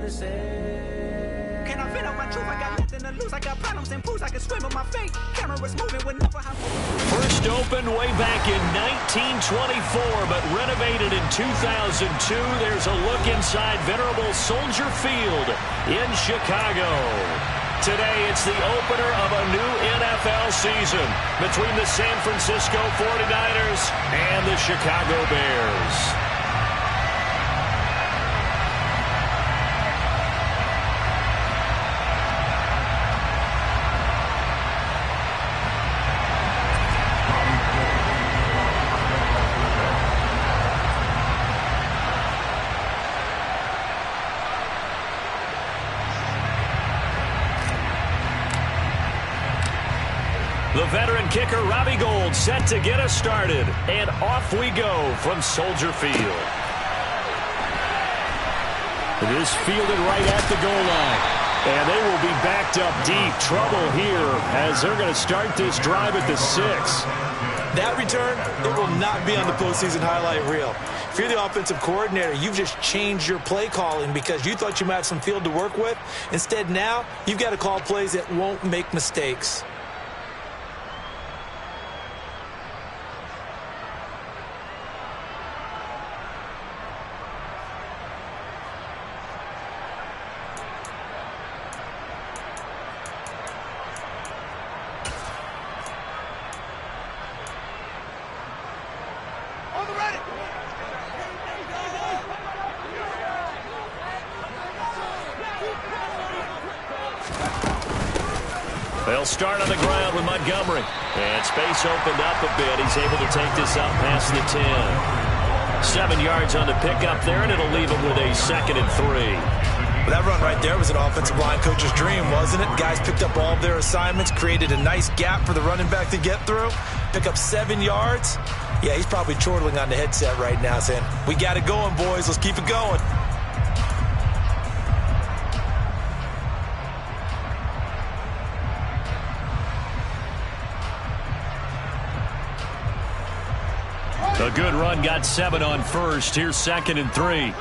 Can I fit up my truth? I got nothing to lose. I got problems and fools. I can swim with my fate. Cameras moving whenever I'm First opened way back in 1924, but renovated in 2002. There's a look inside venerable Soldier Field in Chicago. Today, it's the opener of a new NFL season between the San Francisco 49ers and the Chicago Bears. The veteran kicker, Robbie Gould, set to get us started. And off we go from Soldier Field. It is fielded right at the goal line. And they will be backed up deep. Trouble here as they're going to start this drive at the 6. That return, it will not be on the postseason highlight reel. If you're the offensive coordinator, you've just changed your play calling because you thought you might have some field to work with. Instead, now, you've got to call plays that won't make mistakes. They'll start on the ground with Montgomery. And space opened up a bit. He's able to take this up past the 10. 7 yards on the pickup there, and it'll leave him with a 2nd and 3. Well, that run right there was an offensive line coach's dream, wasn't it? Guys picked up all of their assignments, created a nice gap for the running back to get through, pick up 7 yards. Yeah, he's probably chortling on the headset right now saying, we got it going, boys. Let's keep it going. A good run, got 7 on first. Here's 2nd and 3.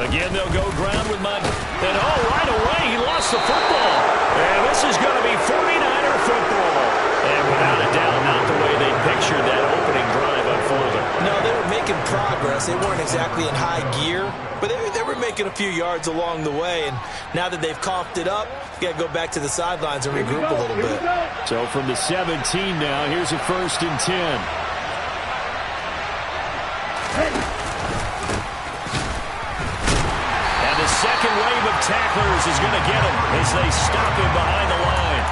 Again, they'll go ground with Mudd. And right away, he lost the football. And this is going to be 49er football. And without a doubt, not the way they pictured that opening drive unfolding. No, they were making progress. They weren't exactly in high gear, but they were making a few yards along the way. And now that they've coughed it up, you got to go back to the sidelines and regroup a little bit. So from the 17 now, here's a 1st and 10. And the second wave of tacklers is going to get him as they stop him behind the line.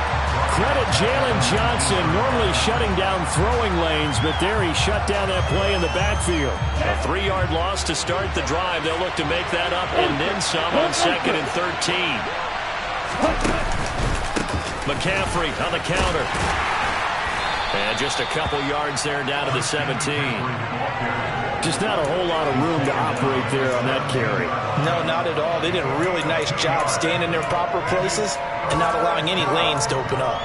Credit Jalen Johnson, normally shutting down throwing lanes, but there he shut down that play in the backfield. A 3-yard loss to start the drive. They'll look to make that up and then some on 2nd and 13. McCaffrey on the counter. And just a couple yards there down to the 17. Just not a whole lot of room to operate there on that carry. No, not at all. They did a really nice job staying in their proper places and not allowing any lanes to open up.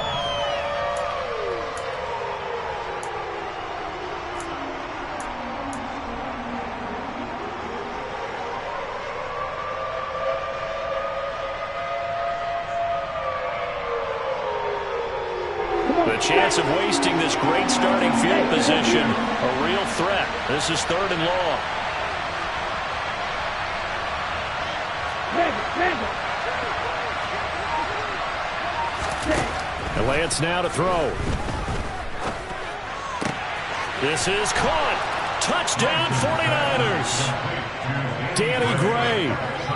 The chance of wasting this great starting field position, a real threat. This is 3rd and long. And Lance now to throw. This is caught. Touchdown 49ers. Danny Gray,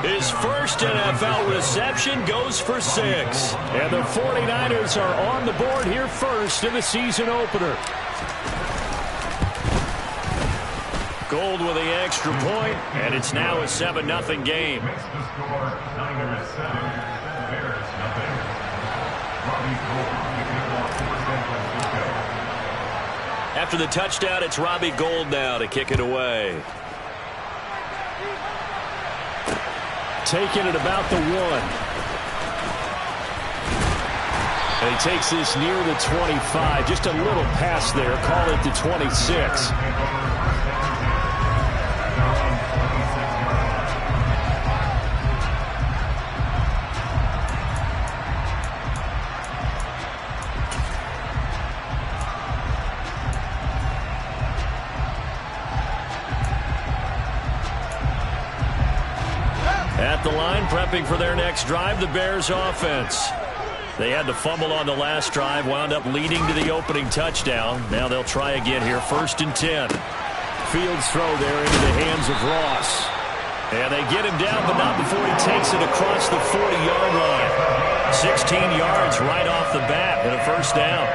his first NFL reception, goes for 6. And the 49ers are on the board here first in the season opener. Gould with the extra point, and it's now a 7-0 game. After the touchdown, it's Robbie Gould now to kick it away. Taking it about the 1. And he takes this near the 25. Just a little pass there. Call it the 26. At the line, prepping for their next drive, the Bears offense. They had the fumble on the last drive, wound up leading to the opening touchdown. Now they'll try again here, 1st and 10. Fields throw there into the hands of Ross. And they get him down, but not before he takes it across the 40-yard line. 16 yards right off the bat and a 1st down.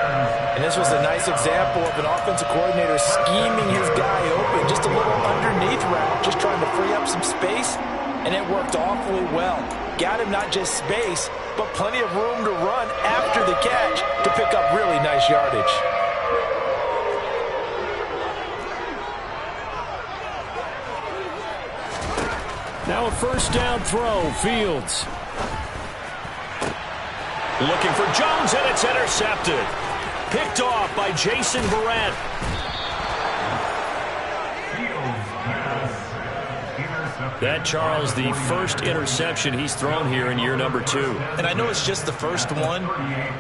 And this was a nice example of an offensive coordinator scheming his guy open. Just a little underneath route, just trying to free up some space. And it worked awfully well. Got him not just space, but plenty of room to run after the catch to pick up really nice yardage. Now a 1st down throw, Fields. Looking for Jones, and it's intercepted. Picked off by Jason Verrett. That, Charles, the first interception he's thrown here in year number 2. And I know it's just the first one,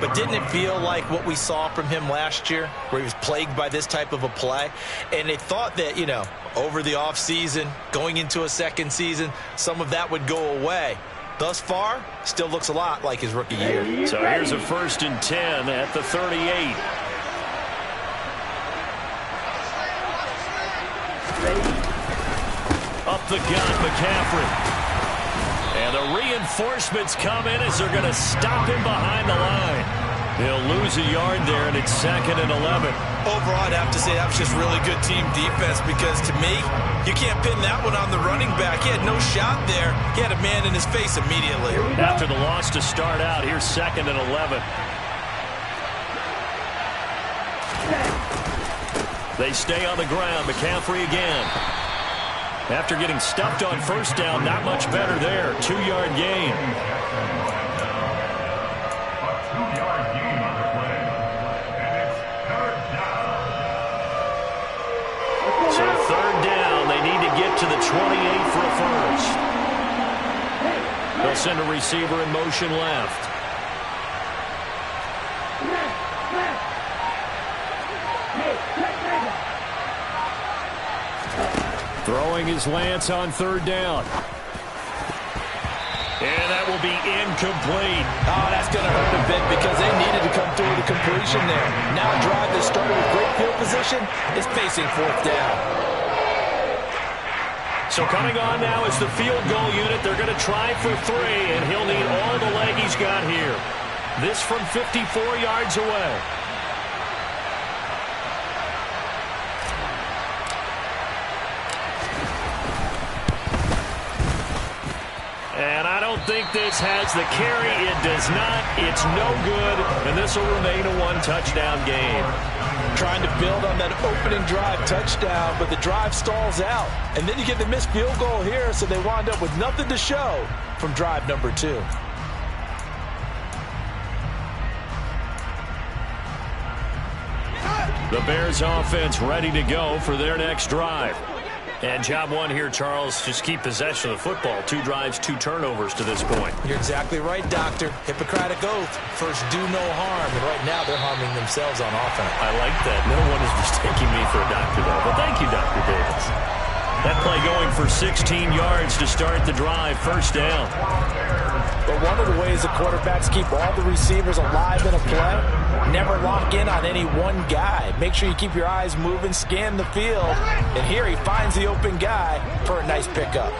but didn't it feel like what we saw from him last year, where he was plagued by this type of a play? And they thought that, you know, over the offseason, going into a second season, some of that would go away. Thus far, still looks a lot like his rookie year. So here's a 1st and 10 at the 38. Up the gut, McCaffrey. And the reinforcements come in as they're going to stop him behind the line. He'll lose a yard there, and it's 2nd and 11. Overall, I'd have to say that was just really good team defense, because to me, you can't pin that one on the running back. He had no shot there. He had a man in his face immediately. After the loss to start out, here's 2nd and 11. They stay on the ground. McCaffrey again. After getting stuffed on 1st down, not much better there. 2-yard gain. So 3rd down, they need to get to the 28 for a 1st. They'll send a receiver in motion left. Throwing his Lance on 3rd down. And that will be incomplete. Oh, that's going to hurt a bit, because they needed to come through with a completion there. Now a drive that started with great field position is facing 4th down. So coming on now is the field goal unit. They're going to try for 3, and he'll need all the leg he's got here. This from 54 yards away. And I don't think this has the carry. It does not. It's no good. And this will remain a 1-touchdown game. Trying to build on that opening drive touchdown, but the drive stalls out. And then you get the missed field goal here, so they wind up with nothing to show from drive number 2. The Bears offense ready to go for their next drive. And job one here, Charles, just keep possession of the football. 2 drives, 2 turnovers to this point. You're exactly right, Doctor. Hippocratic oath. First, do no harm. And right now, they're harming themselves on offense. I like that. No one is mistaking me for a doctor, though. But thank you, Dr. Davis. That play going for 16 yards to start the drive. 1st down. But one of the ways the quarterbacks keep all the receivers alive in a play, never lock in on any one guy. Make sure you keep your eyes moving, scan the field. And here he finds the open guy for a nice pickup.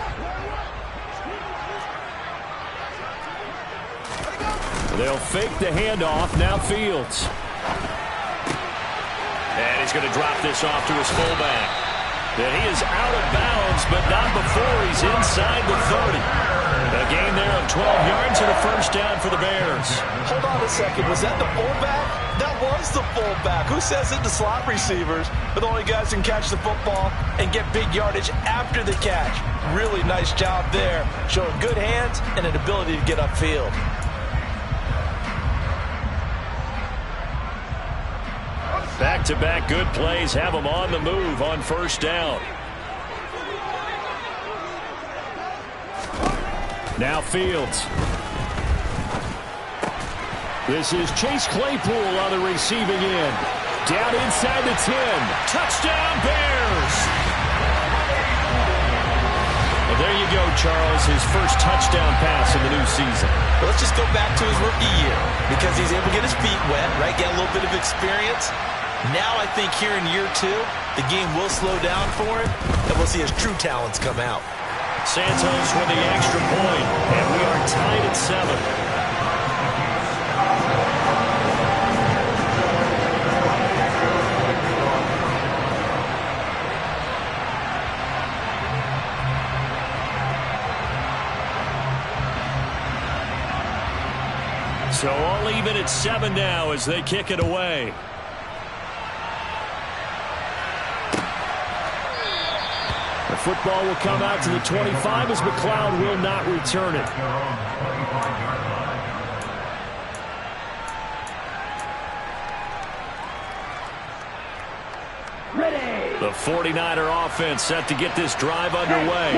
They'll fake the handoff. Now Fields. And he's going to drop this off to his fullback. And he is out of bounds, but not before he's inside the 30. A gain there of 12 yards and a 1st down for the Bears. Hold on a second. Was that the fullback? That was the fullback. Who says it to slot receivers? But the only guys who can catch the football and get big yardage after the catch. Really nice job there. Showing good hands and an ability to get upfield. Back-to-back good plays have them on the move on 1st down. Now Fields. This is Chase Claypool on the receiving end. Down inside the 10. Touchdown Bears! Well, there you go, Charles, his first touchdown pass in the new season. Well, let's just go back to his rookie year because he's able to get his feet wet, right? Get a little bit of experience. Now I think here in year 2, the game will slow down for him, and we'll see his true talents come out. Santos with the extra point, and we are tied at 7. So all even at 7 now as they kick it away. The football will come out to the 25 as McLeod will not return it. The 49er offense set to get this drive underway.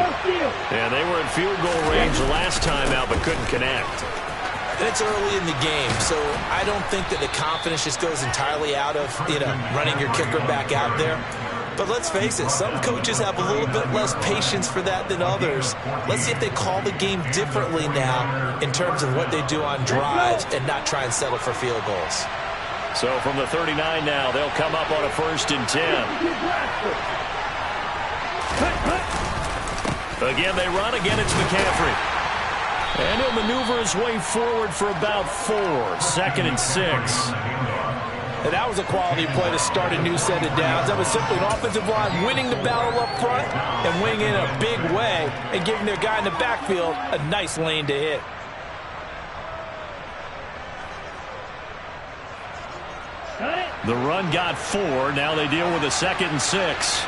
And they were in field goal range last time out but couldn't connect. And it's early in the game, so I don't think that the confidence just goes entirely out of, running your kicker back out there. But let's face it, some coaches have a little bit less patience for that than others. Let's see if they call the game differently now in terms of what they do on drives and not try and settle for field goals. So from the 39 now, they'll come up on a 1st and 10. Again, they run. Again, it's McCaffrey. And he'll maneuver his way forward for about 4. 2nd and 6. And that was a quality play to start a new set of downs. That was simply an offensive line winning the battle up front and winning in a big way and giving their guy in the backfield a nice lane to hit. The run got 4. Now they deal with a 2nd and 6.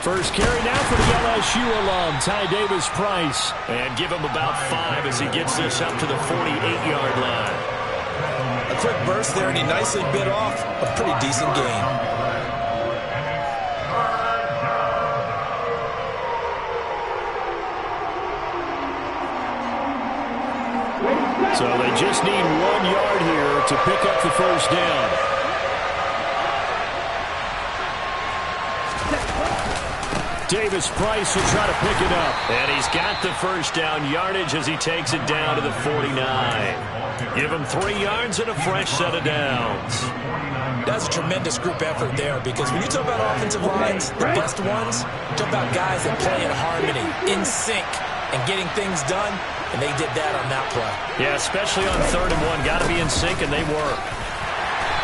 First carry now for the LSU alum, Ty Davis-Price. And give him about 5 as he gets this up to the 48-yard line. A quick burst there, and he nicely bit off a pretty decent gain. So they just need 1 yard here to pick up the first down. Davis-Price will try to pick it up. And he's got the first down yardage as he takes it down to the 49. Give him 3 yards and a fresh set of downs. That's a tremendous group effort there because when you talk about offensive lines, the best ones, you talk about guys that play in harmony, in sync, and getting things done. And they did that on that play. Yeah, especially on 3rd and 1. Got to be in sync, and they were.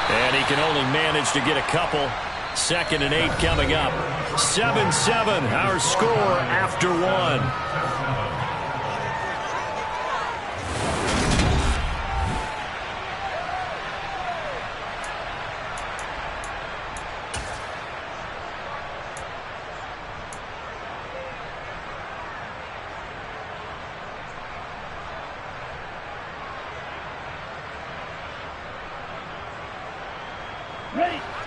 And he can only manage to get a couple. 2nd and 8 coming up. 7-7, our score after 1.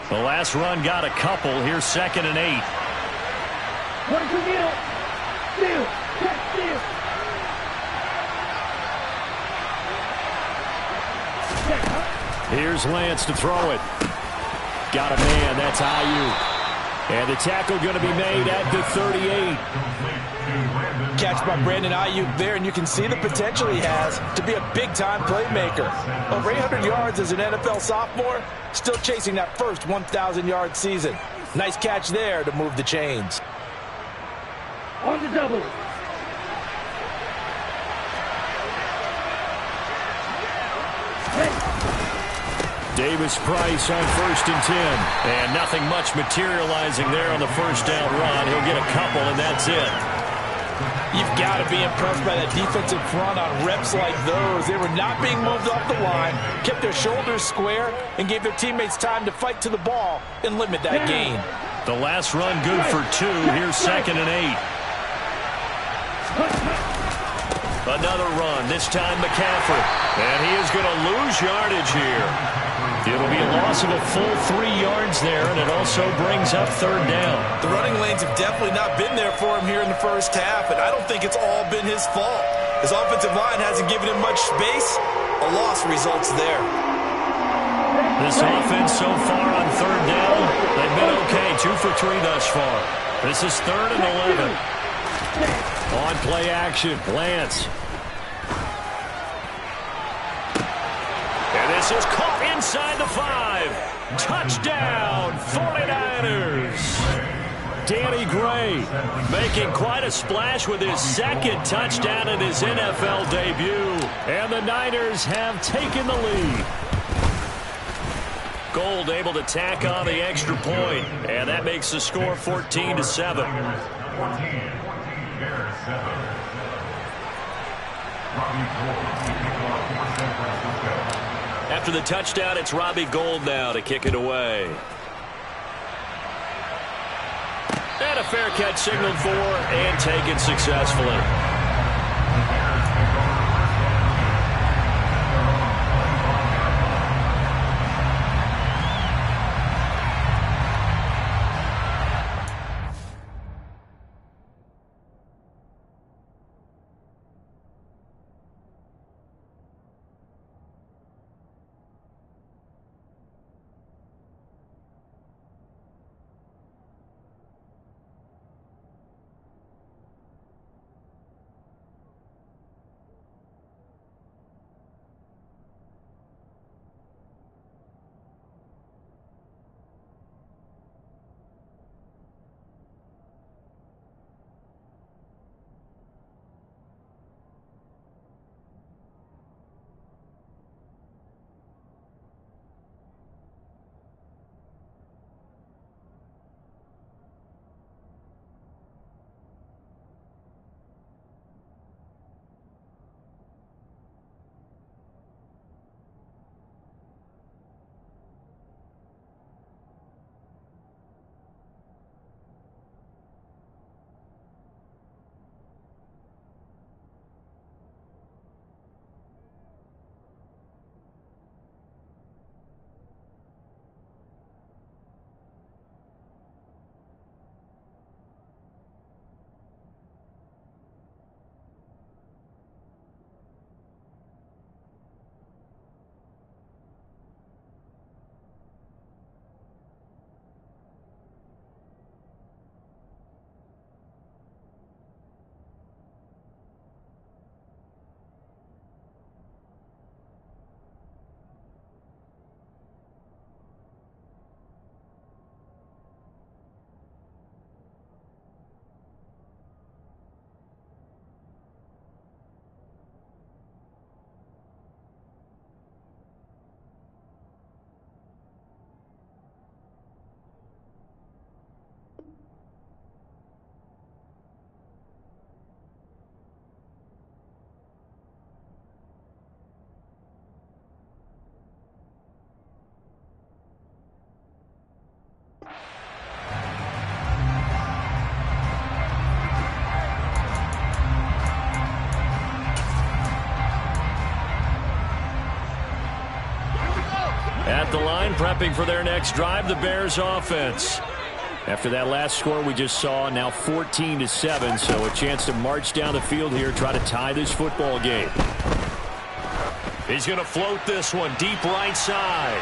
The last run got a couple. Here's 2nd and 8. Here's Lance to throw it. Got a man. That's Ayuk. And the tackle going to be made at the 38. Catch by Brandon Ayuk there, and you can see the potential he has to be a big-time playmaker. Over 800 yards as an NFL sophomore, still chasing that first 1,000-yard season. Nice catch there to move the chains. On the double. Davis-Price on 1st and 10. And nothing much materializing there on the first down run. He'll get a couple, and that's it. You've got to be impressed by that defensive front on reps like those. They were not being moved off the line, kept their shoulders square, and gave their teammates time to fight to the ball and limit that gain. The last run good for 2. Here's 2nd and 8. Another run, this time McCaffrey. And he is going to lose yardage here. It'll be a loss of a full 3 yards there, and it also brings up 3rd down. The running lanes have definitely not been there for him here in the first half, and I don't think it's all been his fault. His offensive line hasn't given him much space. A loss results there. This offense so far on third down, they've been okay. 2 for 3 thus far. This is 3rd and 11. On play action, Lance. And this is caught inside the 5. Touchdown, 49ers. Danny Gray making quite a splash with his 2nd touchdown in his NFL debut. And the Niners have taken the lead. Gold able to tack on the extra point, and that makes the score 14-7. After the touchdown, it's Robbie Gould now to kick it away. And a fair catch signaled for and taken successfully. At the line, prepping for their next drive, the Bears offense. After that last score we just saw, now 14-7, so a chance to march down the field here, try to tie this football game. He's going to float this one deep right side.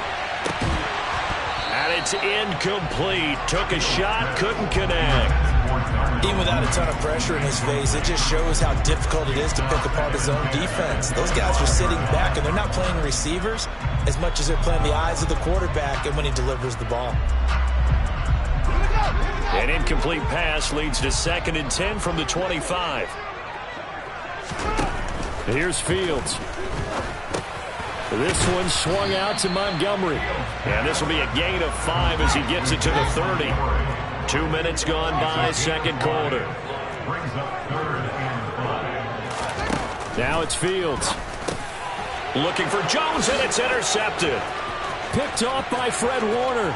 And it's incomplete. Took a shot, couldn't connect. Even without a ton of pressure in his face, it just shows how difficult it is to pick apart his own defense. Those guys are sitting back, and they're not playing receivers as much as they're playing the eyes of the quarterback and when he delivers the ball. An incomplete pass leads to 2nd and 10 from the 25. Here's Fields. This one swung out to Montgomery. And this will be a gain of 5 as he gets it to the 30. 2 minutes gone by, second quarter. Now it's Fields. Looking for Jones, and it's intercepted. Picked off by Fred Warner.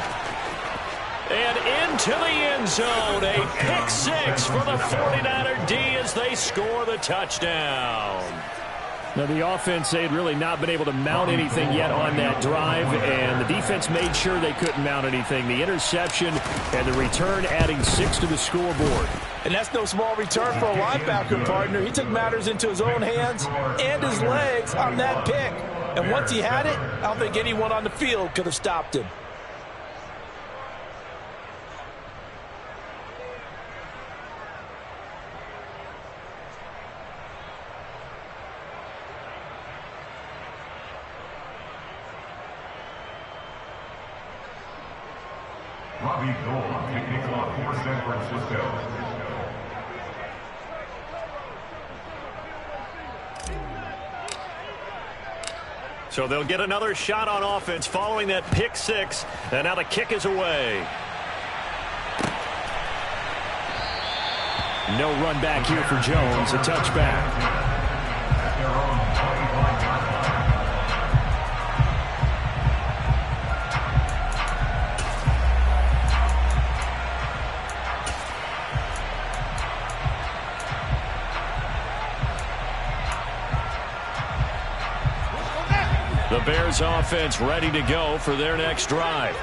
And into the end zone. A pick 6 for the 49er D as they score the touchdown. Now, the offense, they had really not been able to mount anything yet on that drive, and the defense made sure they couldn't mount anything. The interception and the return adding 6 to the scoreboard. And that's no small return for a linebacker, partner. He took matters into his own hands and his legs on that pick. And once he had it, I don't think anyone on the field could have stopped him. Robbie Gould taking off for San Francisco. So they'll get another shot on offense following that pick 6, and now the kick is away. No run back here for Jones, a touchback. The Bears offense ready to go for their next drive.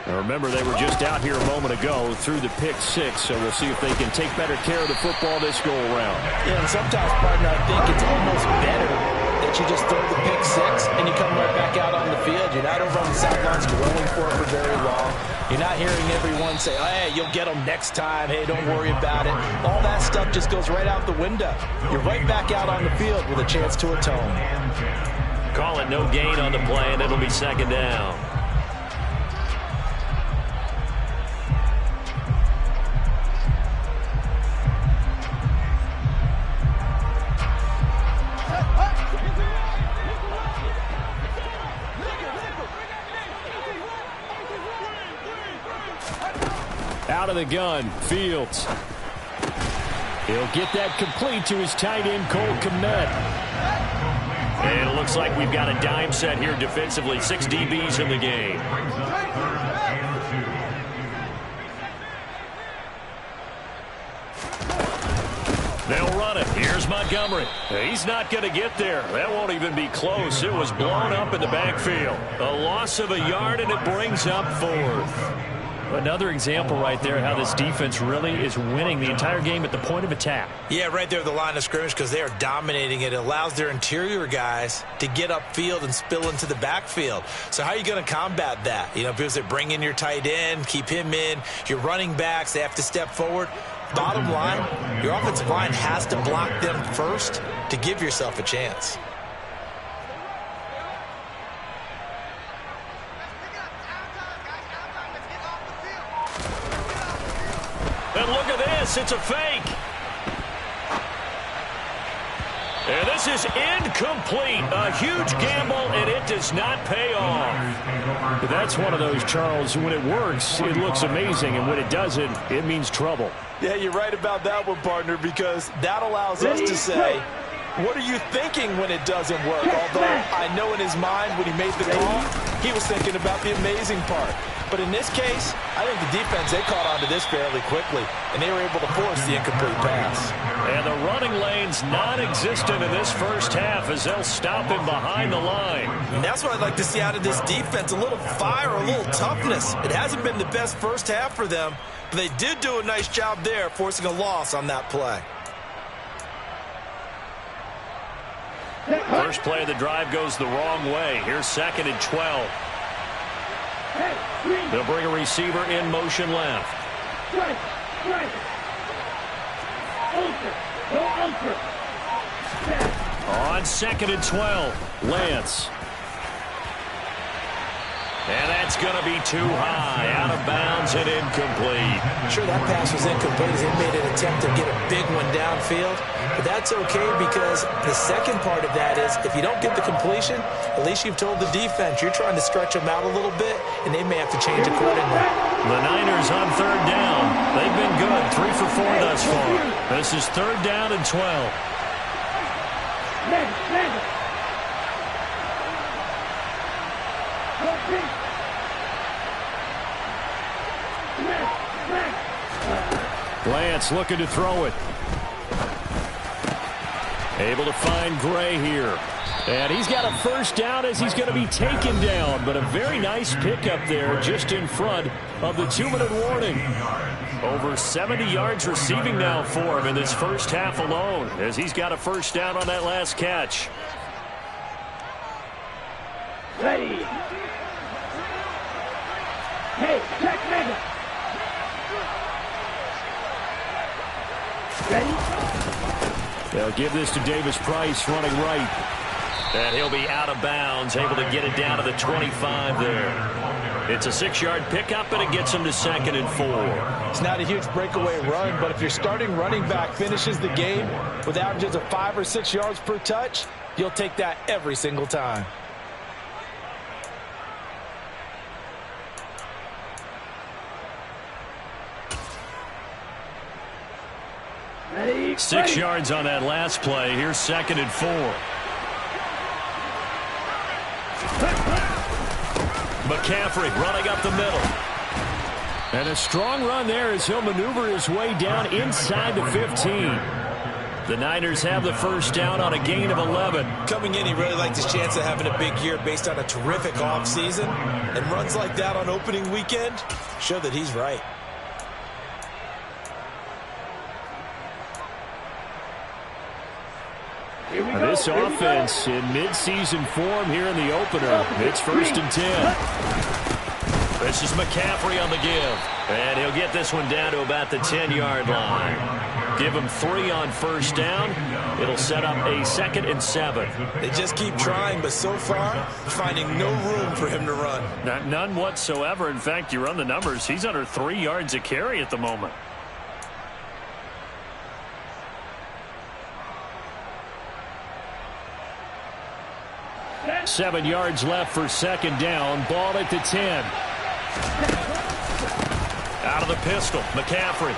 Now remember, they were just out here a moment ago through the pick 6, so we'll see if they can take better care of the football this go-around. Yeah, and sometimes, partner, I think it's almost better that you just throw the pick 6 and you come right back out on the field. You're not over on the sidelines dwelling for it for very long. You're not hearing everyone say, hey, you'll get them next time. Hey, don't worry about it. All that stuff just goes right out the window. You're right back out on the field with a chance to atone. Call it no gain on the play, and it'll be second down. Out of the gun, Fields. He'll get that complete to his tight end, Cole Kmet. And it looks like we've got a dime set here defensively. 6 DBs in the game. They'll run it. Here's Montgomery. He's not going to get there. That won't even be close. It was blown up in the backfield. A loss of a yard, and it brings up 4th. Another example right there how this defense really is winning the entire game at the point of attack. Yeah, right there at the line of scrimmage because they are dominating it. It allows their interior guys to get upfield and spill into the backfield. So how are you going to combat that? You know, because they bring in your tight end, keep him in. Your running backs, they have to step forward. Bottom line, your offensive line has to block them first to give yourself a chance. And look at this. It's a fake. And this is incomplete. A huge gamble, and it does not pay off. But that's one of those, Charles, when it works, it looks amazing. And when it doesn't, it means trouble. Yeah, you're right about that one, partner, because that allows us to say, what are you thinking when it doesn't work? Although I know in his mind when he made the call, he was thinking about the amazing part. But in this case, I think the defense, they caught on to this fairly quickly, and they were able to force the incomplete pass. And the running lane's non-existent in this first half as they'll stop him behind the line. And that's what I'd like to see out of this defense, a little fire, a little toughness. It hasn't been the best first half for them, but they did do a nice job there forcing a loss on that play. First play of the drive goes the wrong way. Here's 2nd and 12. They'll bring a receiver in motion left. On 2nd and 12, Lance. And that's going to be too high, out of bounds and incomplete. Sure, that pass was incomplete as they made an attempt to get a big one downfield. But that's okay because the second part of that is if you don't get the completion, at least you've told the defense you're trying to stretch them out a little bit, and they may have to change accordingly. The Niners on 3rd down. They've been good, 3 for 4 thus far. This is 3rd down and 12. Lance looking to throw it. Able to find Gray here. And he's got a first down as he's going to be taken down. But a very nice pickup there just in front of the 2-minute warning. Over 70 yards receiving now for him in this first half alone as he's got a first down on that last catch. Ready. Hey, check mega. Ready. They'll give this to Davis Price running right. And he'll be out of bounds, able to get it down to the 25 there. It's a 6-yard pickup, and it gets him to 2nd and 4. It's not a huge breakaway run, but if your starting running back finishes the game with averages of 5 or 6 yards per touch, you'll take that every single time. Ready. 6 yards on that last play. Here's 2nd and 4. McCaffrey running up the middle. And a strong run there as he'll maneuver his way down inside the 15. The Niners have the first down on a gain of 11. Coming in, he really liked his chance of having a big year based on a terrific offseason. And runs like that on opening weekend show that he's right. This offense in midseason form here in the opener. It's 1st and 10. This is McCaffrey on the give. And he'll get this one down to about the 10-yard line. Give him 3 on first down. It'll set up a 2nd and 7. They just keep trying, but so far, finding no room for him to run. None whatsoever. In fact, you run the numbers. He's under 3 yards a carry at the moment. Seven yards left for 2nd down. Ball at the 10. Out of the pistol, McCaffrey.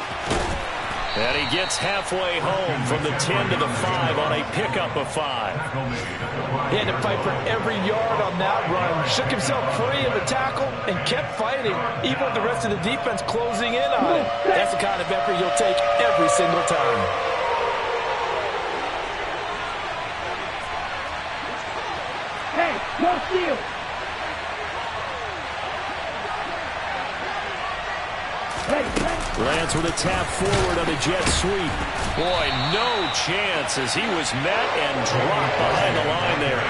And he gets halfway home from the 10 to the 5 on a pickup of 5. He had to fight for every yard on that run. Shook himself free of the tackle and kept fighting, even with the rest of the defense closing in on him. That's the kind of effort you'll take every single time. No steal. Lance with a tap forward on the jet sweep. Boy, no chance as he was met and dropped behind the line there.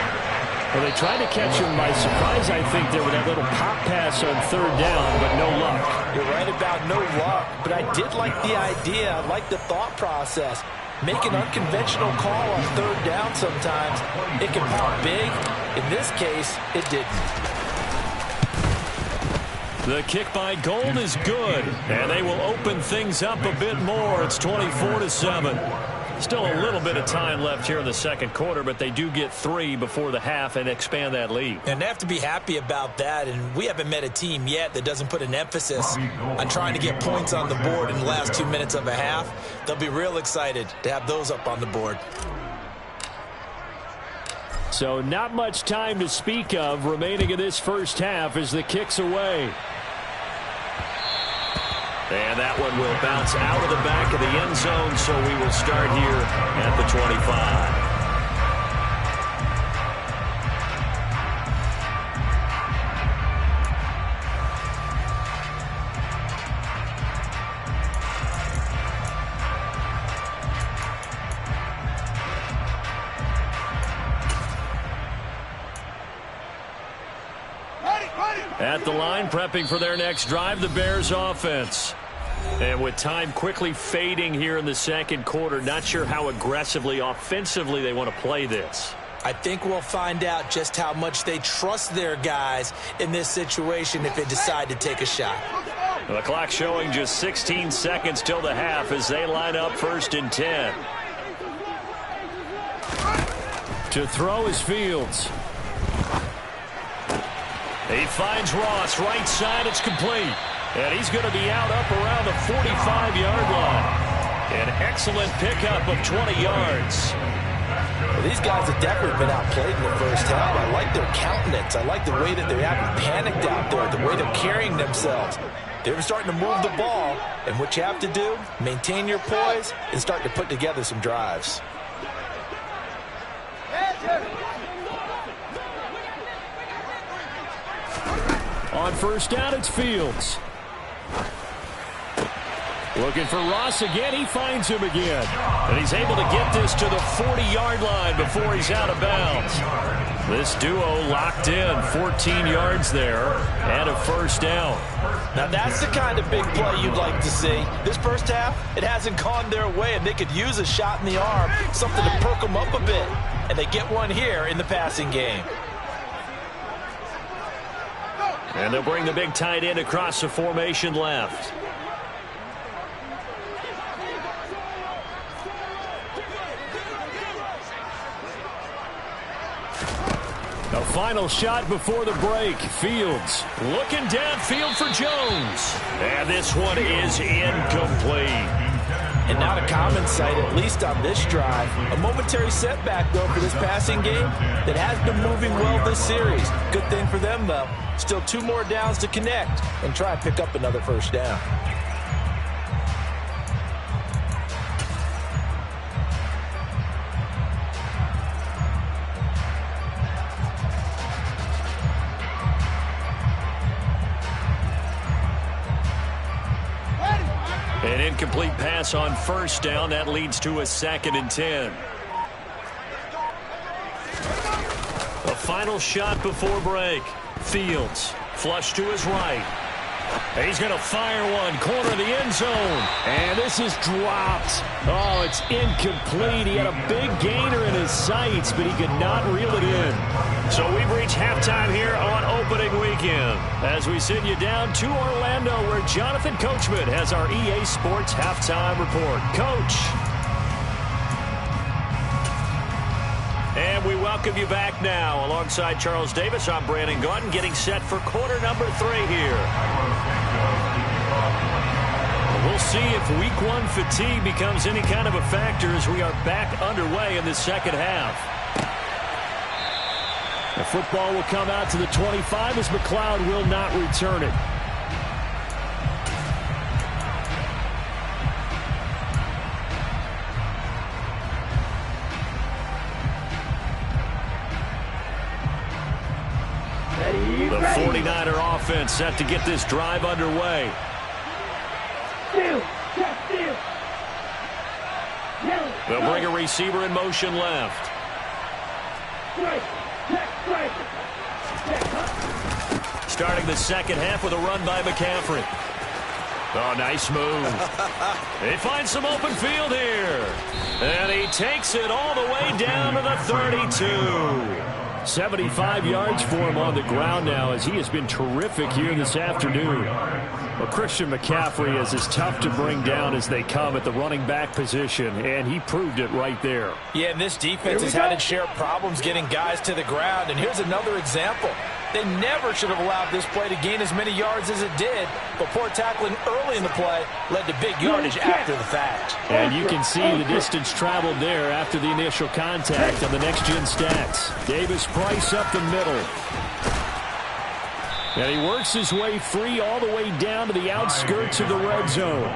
Well, they tried to catch him by surprise, I think, there with that little pop pass on 3rd down, but no luck. You're right about no luck, but I did like the idea. I like the thought process. Make an unconventional call on 3rd down sometimes. It can pop big. In this case, it didn't. The kick by Gold is good, and they will open things up a bit more. It's 24-7. Still a little bit of time left here in the 2nd quarter, but they do get 3 before the half and expand that lead. And they have to be happy about that, and we haven't met a team yet that doesn't put an emphasis on trying to get points on the board in the last 2 minutes of a half. They'll be real excited to have those up on the board. So not much time to speak of remaining in this first half as the kick's away. And that one will bounce out of the back of the end zone, so we will start here at the 25. At the line, prepping for their next drive, the Bears offense. And with time quickly fading here in the 2nd quarter, not sure how aggressively, offensively they want to play this. I think we'll find out just how much they trust their guys in this situation if they decide to take a shot. The clock showing just 16 seconds till the half as they line up 1st and 10. To throw is Fields. He finds Ross right side. It's complete. And he's going to be out up around the 45-yard line. An excellent pickup of 20 yards. Well, these guys have definitely been outplayed in the first half. I like their countenance. I like the way that they haven't panicked out there, the way they're carrying themselves. They're starting to move the ball. And what you have to do, maintain your poise and start to put together some drives. On first down, it's Fields. Looking for Ross again. He finds him again. And he's able to get this to the 40-yard line before he's out of bounds. This duo locked in. 14 yards there and a first down. Now that's the kind of big play you'd like to see. This first half, it hasn't gone their way, and they could use a shot in the arm, something to perk them up a bit. And they get one here in the passing game. And they'll bring the big tight end across the formation left. A final shot before the break. Fields looking downfield for Jones. And this one is incomplete. And not a common sight, at least on this drive. A momentary setback, though, for this passing game that has been moving well this series. Good thing for them, though. Still 2 more downs to connect and try and pick up another first down. An incomplete pass on first down. That leads to a 2nd and 10. A final shot before break. Fields flush to his right. He's going to fire one. Corner of the end zone. And this is dropped. Oh, it's incomplete. He had a big gainer in his sights, but he could not reel it in. So we've reached halftime here on opening weekend as we send you down to Orlando, where Jonathan Coachman has our EA Sports halftime report. Coach. And we welcome you back now. Alongside Charles Davis, I'm Brandon Gaudin, getting set for quarter number 3 here. We'll see if week 1 fatigue becomes any kind of a factor as we are back underway in the second half. The football will come out to the 25 as McLeod will not return it. The 49er offense set to get this drive underway. They'll bring a receiver in motion left. Starting the second half with a run by McCaffrey. Oh, nice move. He finds some open field here. And he takes it all the way down to the 32. 75 yards for him on the ground now, as he has been terrific here this afternoon. Well, Christian McCaffrey is as tough to bring down as they come at the running back position, and he proved it right there. Yeah, and this defense has had its share of problems getting guys to the ground, and here's another example. They never should have allowed this play to gain as many yards as it did, but poor tackling early in the play led to big yardage after the fact. And you can see the distance traveled there after the initial contact on the next-gen stats. Davis Price up the middle. And he works his way free all the way down to the outskirts of the red zone.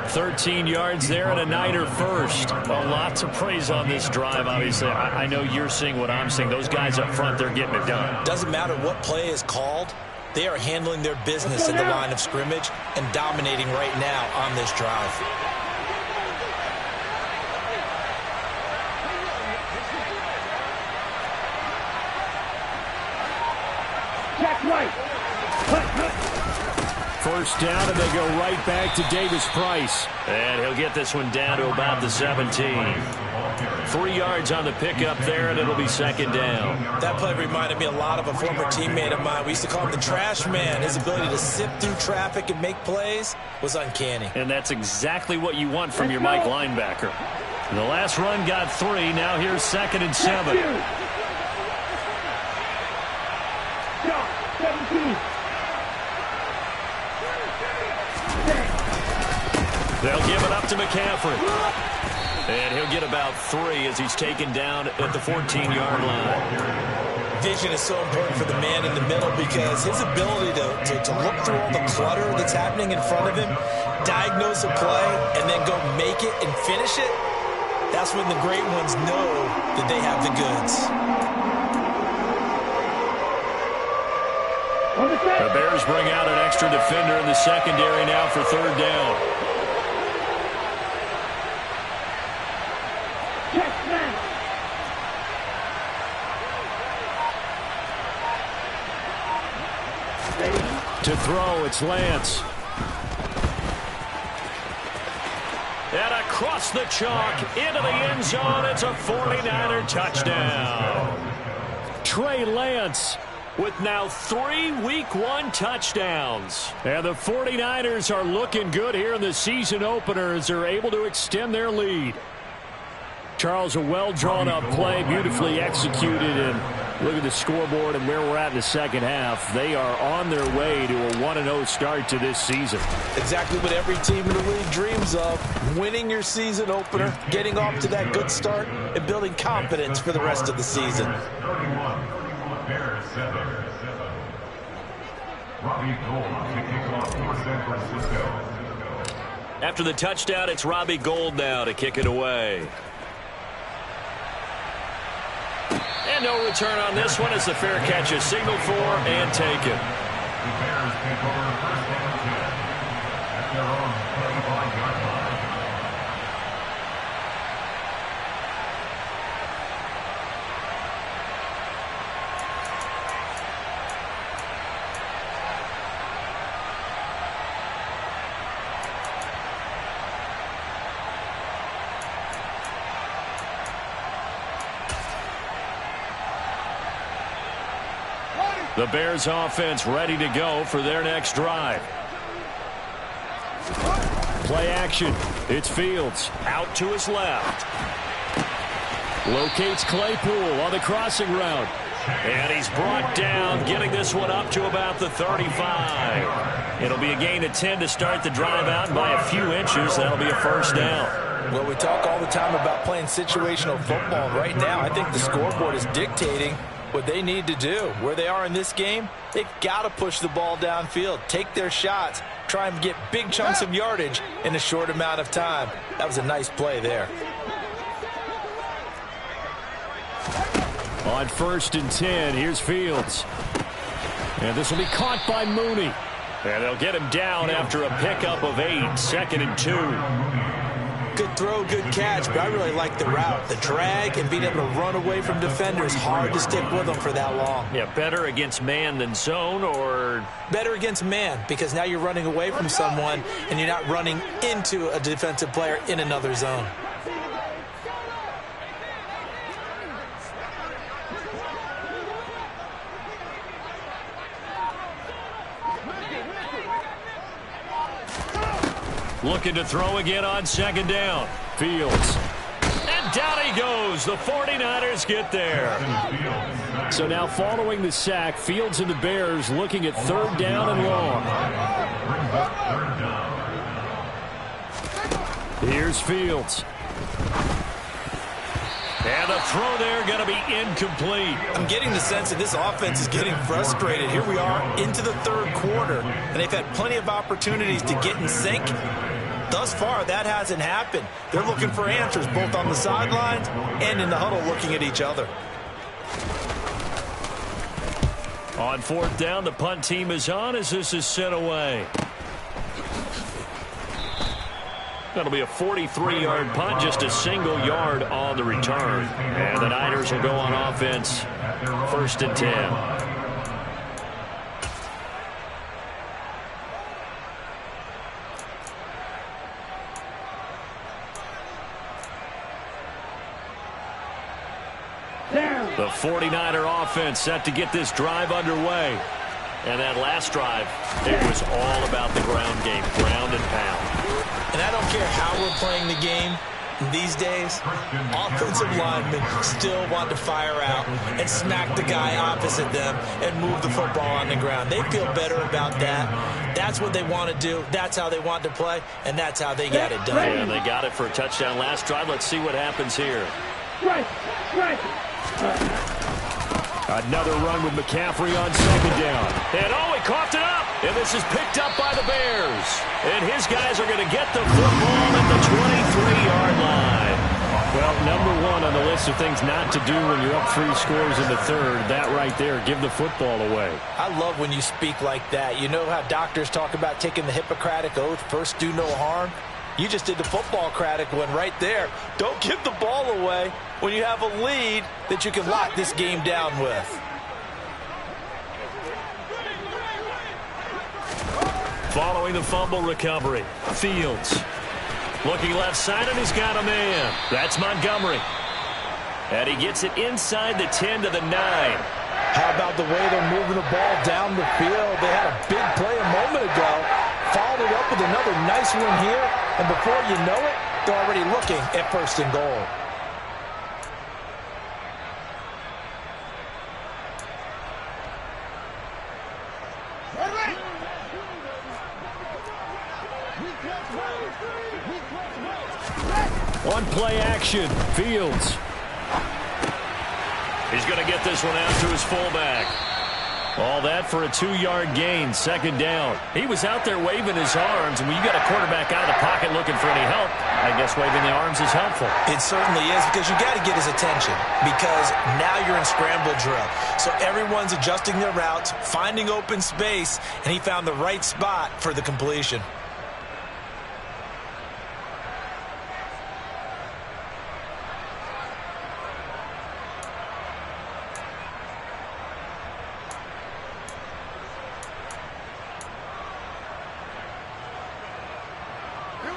13 yards there and a Niner first. A lot to praise on this drive, obviously. I know you're seeing what I'm seeing. Those guys up front, they're getting it done. Doesn't matter what play is called. They are handling their business in the line of scrimmage and dominating right now on this drive. Check right. First down, and they go right back to Davis Price. And he'll get this one down to about the 17. 3 yards on the pickup there, and it'll be second down. That play reminded me a lot of a former teammate of mine. We used to call him the trash man. His ability to sift through traffic and make plays was uncanny. And that's exactly what you want from your Mike linebacker. The last run got 3. Now here's 2nd and 7. 17. They'll give it up to McCaffrey. And he'll get about 3 as he's taken down at the 14-yard line. Vision is so important for the man in the middle because his ability to look through all the clutter that's happening in front of him, diagnose a play, and then go make it and finish it, that's when the great ones know that they have the goods. The Bears bring out an extra defender in the secondary now for third down. To throw, it's Lance. And across the chalk, into the end zone, it's a 49er touchdown. Trey Lance with now 3 Week 1 touchdowns. And the 49ers are looking good here in the season opener as they're able to extend their lead. Charles, a well-drawn-up play, beautifully executed, and look at the scoreboard and where we're at in the second half. They are on their way to a 1-0 start to this season. Exactly what every team in the league dreams of, winning your season opener, getting off to that good start, and building confidence for the rest of the season. 31 Bears 7. Robbie Gould kicking off for San Francisco. After the touchdown, it's Robbie Gould now to kick it away. And no return on this one as the fair catch is signaled for and taken. The Bears take over the first down and 10 at their own 35-yard line. The Bears offense ready to go for their next drive. Play action. It's Fields out to his left. Locates Claypool on the crossing route. And he's brought down, getting this one up to about the 35. It'll be a gain of 10 to start the drive out, and by a few inches, that'll be a first down. Well, we talk all the time about playing situational football. Right now, I think the scoreboard is dictating what they need to do. Where they are in this game, they've got to push the ball downfield, take their shots, try and get big chunks of yardage in a short amount of time. That was a nice play there. On 1st and 10, here's Fields. And this will be caught by Mooney. And they'll get him down after a pickup of 8, 2nd and 2. Good throw, good catch, but I really like the route. The drag and being able to run away from defenders, hard to stick with them for that long. Yeah, better against man than zone, or? Better against man, because now you're running away from someone and you're not running into a defensive player in another zone. Looking to throw again on 2nd down. Fields. And down he goes. The 49ers get there. So now following the sack, Fields and the Bears looking at 3rd down and long. Here's Fields. And the throw there going to be incomplete. I'm getting the sense that this offense is getting frustrated. Here we are into the 3rd quarter, and they've had plenty of opportunities to get in sync. Thus far, that hasn't happened. They're looking for answers both on the sidelines and in the huddle looking at each other. On 4th down, the punt team is on as this is sent away. That'll be a 43-yard punt, just a single yard on the return. And the Niners will go on offense, 1st and 10. The 49er offense set to get this drive underway. And that last drive, it was all about the ground game, ground and pound. And I don't care how we're playing the game these days, offensive linemen still want to fire out and smack the guy opposite them and move the football on the ground. They feel better about that. That's what they want to do. That's how they want to play, and that's how they got it done. And they got it for a touchdown last drive. Let's see what happens here. Another run with McCaffrey on 2nd down. And he coughed it up. And this is picked up by the Bears. And his guys are going to get the football at the 23-yard line. Well, number one on the list of things not to do when you're up 3 scores in the third, that right there, give the football away. I love when you speak like that. You know how doctors talk about taking the Hippocratic Oath, first do no harm? You just did the football-cratic one right there. Don't give the ball away when you have a lead that you can lock this game down with. Following the fumble recovery, Fields. Looking left side, and he's got a man. That's Montgomery. And he gets it inside the 10 to the 9. How about the way they're moving the ball down the field? They had a big play a moment ago. Followed it up with another nice one here. And before you know it, they're already looking at 1st and goal. One play action, Fields. He's going to get this one out to his fullback. All that for a 2-yard gain, 2nd down. He was out there waving his arms, and when you got a quarterback out of the pocket looking for any help, I guess waving the arms is helpful. It certainly is, because you got to get his attention, because now you're in scramble drill. So everyone's adjusting their routes, finding open space, and he found the right spot for the completion.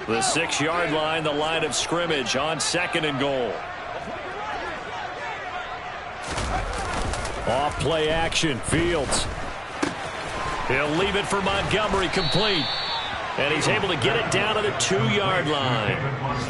The 6-yard line, the line of scrimmage on 2nd and goal. Off play action, Fields. He'll leave it for Montgomery, complete. And he's able to get it down to the 2-yard line.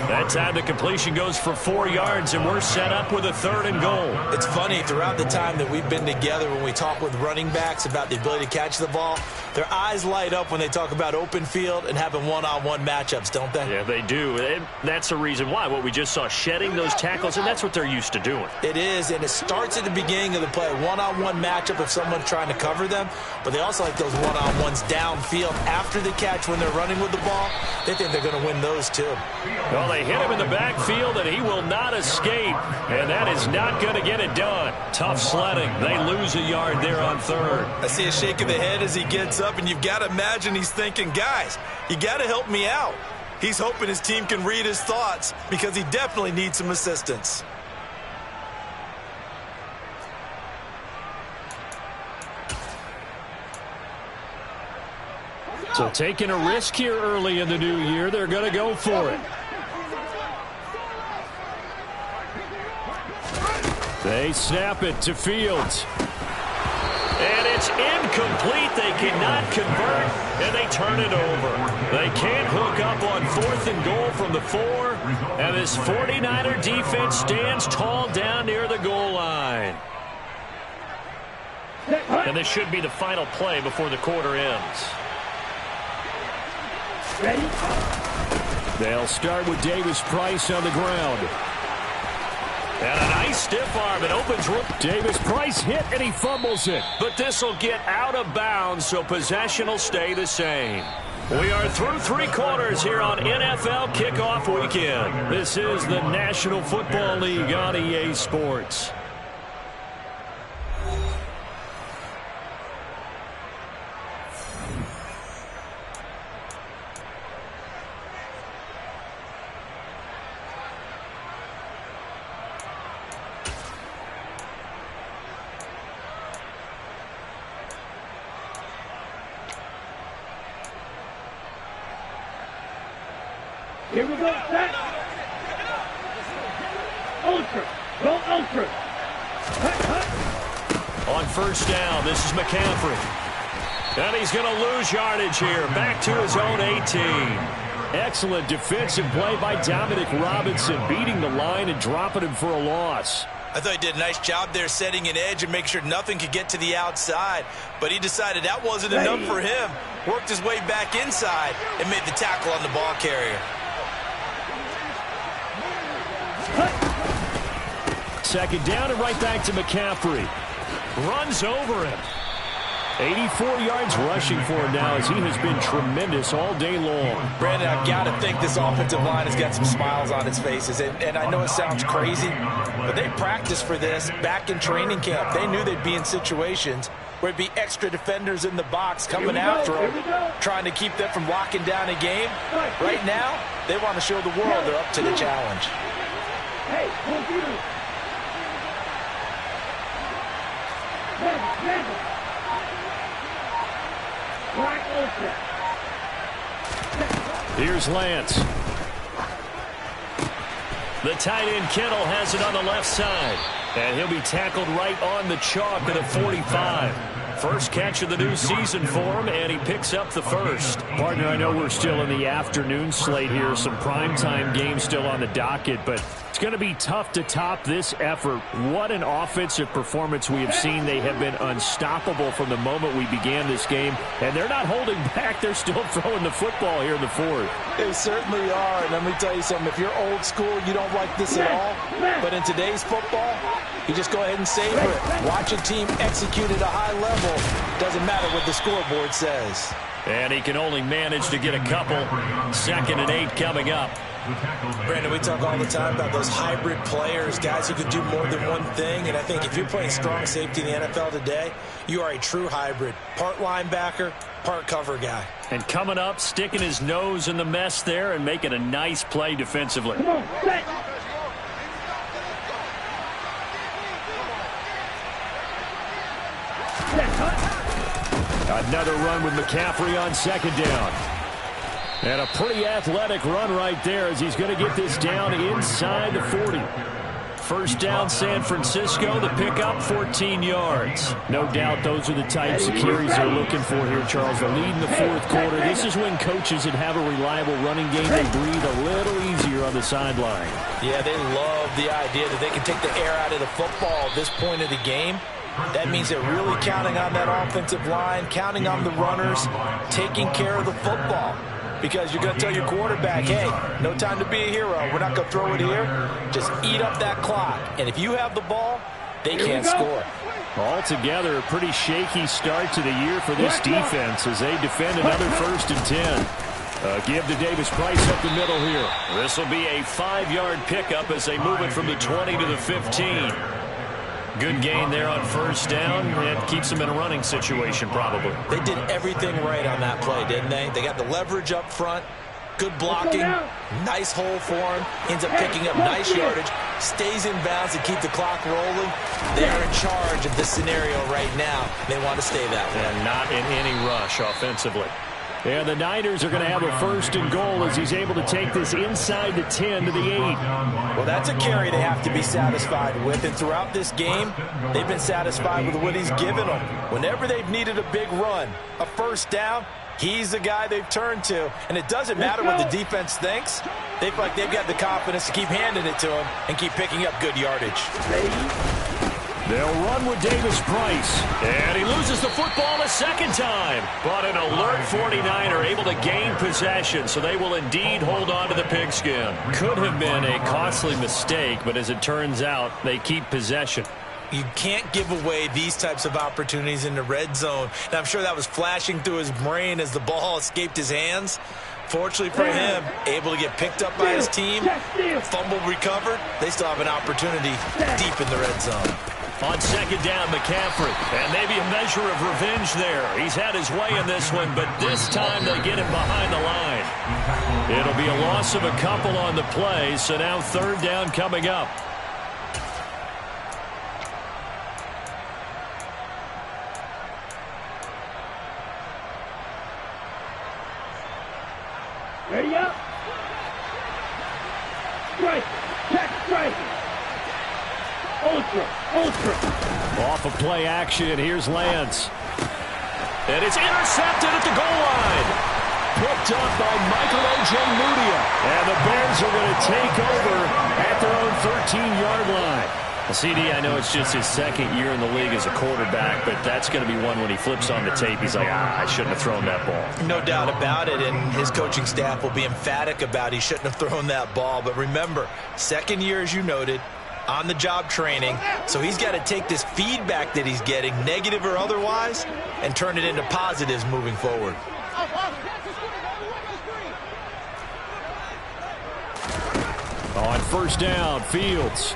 That time the completion goes for 4 yards, and we're set up with a 3rd and goal. It's funny, throughout the time that we've been together, when we talk with running backs about the ability to catch the ball, their eyes light up when they talk about open field and having one-on-one matchups, don't they? Yeah, they do. And that's the reason why. What we just saw, shedding those tackles, and that's what they're used to doing. It is, and it starts at the beginning of the play. One-on-one matchup if someone's trying to cover them, but they also like those one-on-ones downfield after the catch when they're running with the ball. They think they're going to win those too. Well, they hit him in the backfield, and he will not escape, and that is not going to get it done. Tough sledding. They lose a yard there on 3rd. I see a shake of the head as he gets up, and you've got to imagine he's thinking, guys, you got to help me out. He's hoping his team can read his thoughts because he definitely needs some assistance. So taking a risk here early in the new year, they're going to go for it. They snap it to Fields. And it's incomplete. They cannot convert, and they turn it over. They can't hook up on 4th and goal from the 4, and this 49er defense stands tall down near the goal line. And this should be the final play before the quarter ends. Ready? They'll start with Davis Price on the ground. And a nice stiff arm. It opens. Davis Price hit, and he fumbles it. But this will get out of bounds, so possession will stay the same. We are through 3 quarters here on NFL Kickoff Weekend. This is the National Football League on EA Sports. Here we go, set. Ultra. Go ultra. On 1st down, this is McCaffrey. And he's going to lose yardage here. Back to his own 18. Excellent defensive play by Dominic Robinson, beating the line and dropping him for a loss. I thought he did a nice job there setting an edge and making sure nothing could get to the outside. But he decided that wasn't enough for him. Worked his way back inside and made the tackle on the ball carrier. 2nd down and right back to McCaffrey. Runs over him. 84 yards rushing for him now as he has been tremendous all day long. Brandon, I've got to think this offensive line has got some smiles on its faces. And I know it sounds crazy, but they practiced for this back in training camp. They knew they'd be in situations where it'd be extra defenders in the box coming after them, trying to keep them from locking down a game. Right now, they want to show the world they're up to the challenge. Hey, computer. Here's Lance. The tight end Kittle has it on the left side. And he'll be tackled right on the chalk at the 45. First catch of the new season for him, and he picks up the first. Partner, I know we're still in the afternoon slate here. Some primetime games still on the docket, but it's going to be tough to top this effort. What an offensive performance we have seen. They have been unstoppable from the moment we began this game, and they're not holding back. They're still throwing the football here in the fourth. They certainly are, and let me tell you something. If you're old school, you don't like this at all. But in today's football, you just go ahead and savor it. Watch a team execute at a high level. Doesn't matter what the scoreboard says. And he can only manage to get a couple. 2nd and 8 coming up. Brandon, we talk all the time about those hybrid players, guys who can do more than one thing. And I think if you're playing strong safety in the NFL today, you are a true hybrid. Part linebacker, part cover guy. And coming up, sticking his nose in the mess there and making a nice play defensively. Come on, set. Another run with McCaffrey on 2nd down. And a pretty athletic run right there as he's going to get this down inside the 40. First down, San Francisco. The pickup, 14 yards. No doubt those are the types of carries they're looking for here, Charles. The lead in the 4th quarter. This is when coaches that have a reliable running game, they breathe a little easier on the sideline. Yeah, they love the idea that they can take the air out of the football at this point of the game. That means they're really counting on that offensive line, counting on the runners, taking care of the football. Because you're going to tell your quarterback, hey, no time to be a hero. We're not going to throw it here. Just eat up that clock. And if you have the ball, they can't score. Altogether, a pretty shaky start to the year for this defense as they defend another 1st and 10. Give to Davis Price up the middle here. This will be a 5-yard pickup as they move it from the 20 to the 15. Good gain there on 1st down. It keeps them in a running situation probably. They did everything right on that play, didn't they? They got the leverage up front, good blocking, nice hole for him, ends up picking up nice yardage, stays in bounds to keep the clock rolling. They are in charge of this scenario right now. They want to stay that way. And not in any rush offensively. And the Niners are going to have a 1st and goal as he's able to take this inside the 10 to the 8. Well, that's a carry they have to be satisfied with. And throughout this game, they've been satisfied with what he's given them. Whenever they've needed a big run, a 1st down, he's the guy they've turned to. And it doesn't matter what the defense thinks. They feel like they've got the confidence to keep handing it to him and keep picking up good yardage. They'll run with Davis Price. And he loses the football a 2nd time. But an alert 49er able to gain possession, so they will indeed hold on to the pigskin. Could have been a costly mistake, but as it turns out, they keep possession. You can't give away these types of opportunities in the red zone. And I'm sure that was flashing through his brain as the ball escaped his hands. Fortunately for him, able to get picked up by his team, fumble recovered. They still have an opportunity deep in the red zone. On 2nd down, McCaffrey. And maybe a measure of revenge there. He's had his way in this one, but this time they get him behind the line. It'll be a loss of a couple on the play, so now 3rd down coming up. Ready up. Strike. Check strike. Ultra. Off of play action, here's Lance. And it's intercepted at the goal line. Picked up by Michael Ojemudia. And the Bears are going to take over at their own 13-yard line. CD, I know it's just his 2nd year in the league as a quarterback, but that's going to be one when he flips on the tape. He's like, I shouldn't have thrown that ball. No doubt about it, and his coaching staff will be emphatic about he shouldn't have thrown that ball. But remember, 2nd year, as you noted, on-the-job training. So he's got to take this feedback that he's getting, negative or otherwise, and turn it into positives moving forward. On first down, Fields.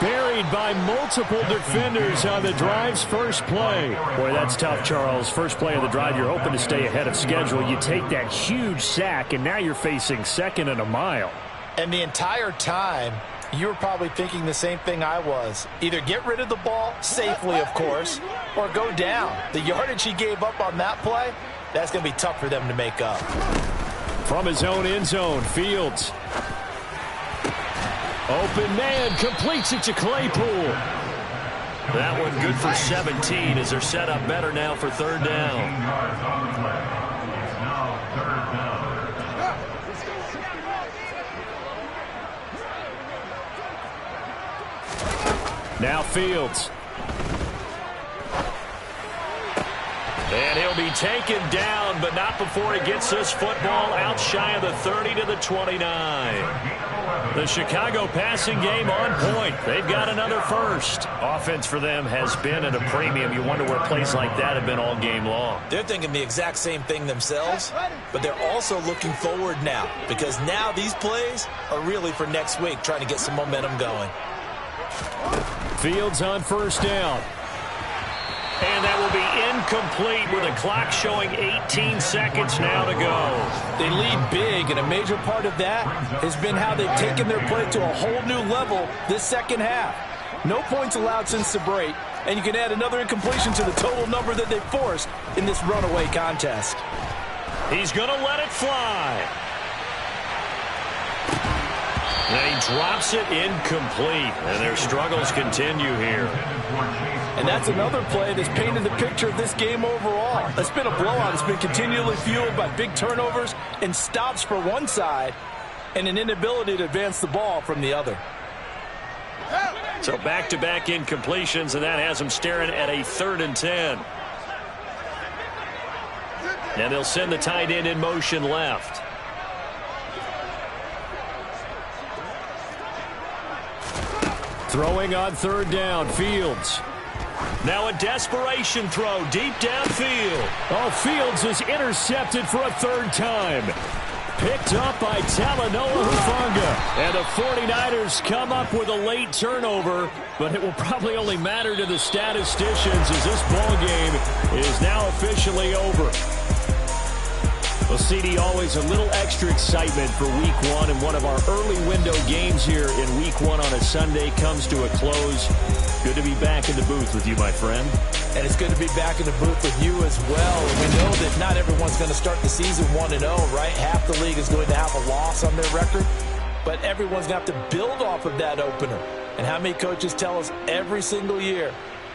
Buried by multiple defenders on the drive's first play. Boy, that's tough, Charles. First play of the drive, you're hoping to stay ahead of schedule. You take that huge sack, and now you're facing second and a mile. And the entire time, you were probably thinking the same thing I was. Either get rid of the ball, safely, of course, or go down. The yardage he gave up on that play, that's going to be tough for them to make up. From his own end zone, Fields. Open man, completes it to Claypool. That one good for 17 as they're set up better now for third down. It's now third down. Now Fields. And he'll be taken down, but not before he gets this football out shy of the 30 to the 29. The Chicago passing game on point. They've got another first. Offense for them has been at a premium. You wonder where plays like that have been all game long. They're thinking the exact same thing themselves, but they're also looking forward now because now these plays are really for next week, trying to get some momentum going. Fields on first down. And that will be incomplete with a clock showing 18 seconds now to go. They lead big, and a major part of that has been how they've taken their play to a whole new level this second half. No points allowed since the break, and you can add another incompletion to the total number that they forced in this runaway contest. He's going to let it fly. And he drops it incomplete, and their struggles continue here. And that's another play that's painted the picture of this game overall. It's been a blowout. It's been continually fueled by big turnovers and stops for one side and an inability to advance the ball from the other. So back-to-back incompletions, and that has them staring at a 3rd and 10. And they'll send the tight end in motion left. Throwing on third down, Fields. Now a desperation throw deep downfield. Oh, Fields is intercepted for a 3rd time. Picked up by Talanoa Hufanga. And the 49ers come up with a late turnover, but it will probably only matter to the statisticians as this ball game is now officially over. Well, CD, always a little extra excitement for Week 1, and one of our early window games here in Week 1 on a Sunday comes to a close. Good to be back in the booth with you, my friend. And it's good to be back in the booth with you as well. And we know that not everyone's going to start the season 1-0, right? Half the league is going to have a loss on their record, but everyone's going to have to build off of that opener. And how many coaches tell us every single year,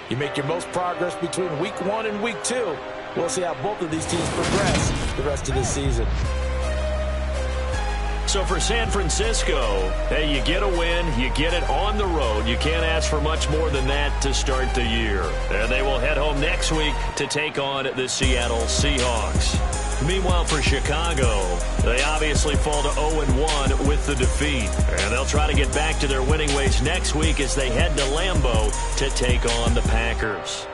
you make your most progress between Week 1 and Week 2. We'll see how both of these teams progress the rest of this season. So for San Francisco, hey, you get a win, you get it on the road. You can't ask for much more than that to start the year. And they will head home next week to take on the Seattle Seahawks. Meanwhile, for Chicago, they obviously fall to 0-1 with the defeat. And they'll try to get back to their winning ways next week as they head to Lambeau to take on the Packers.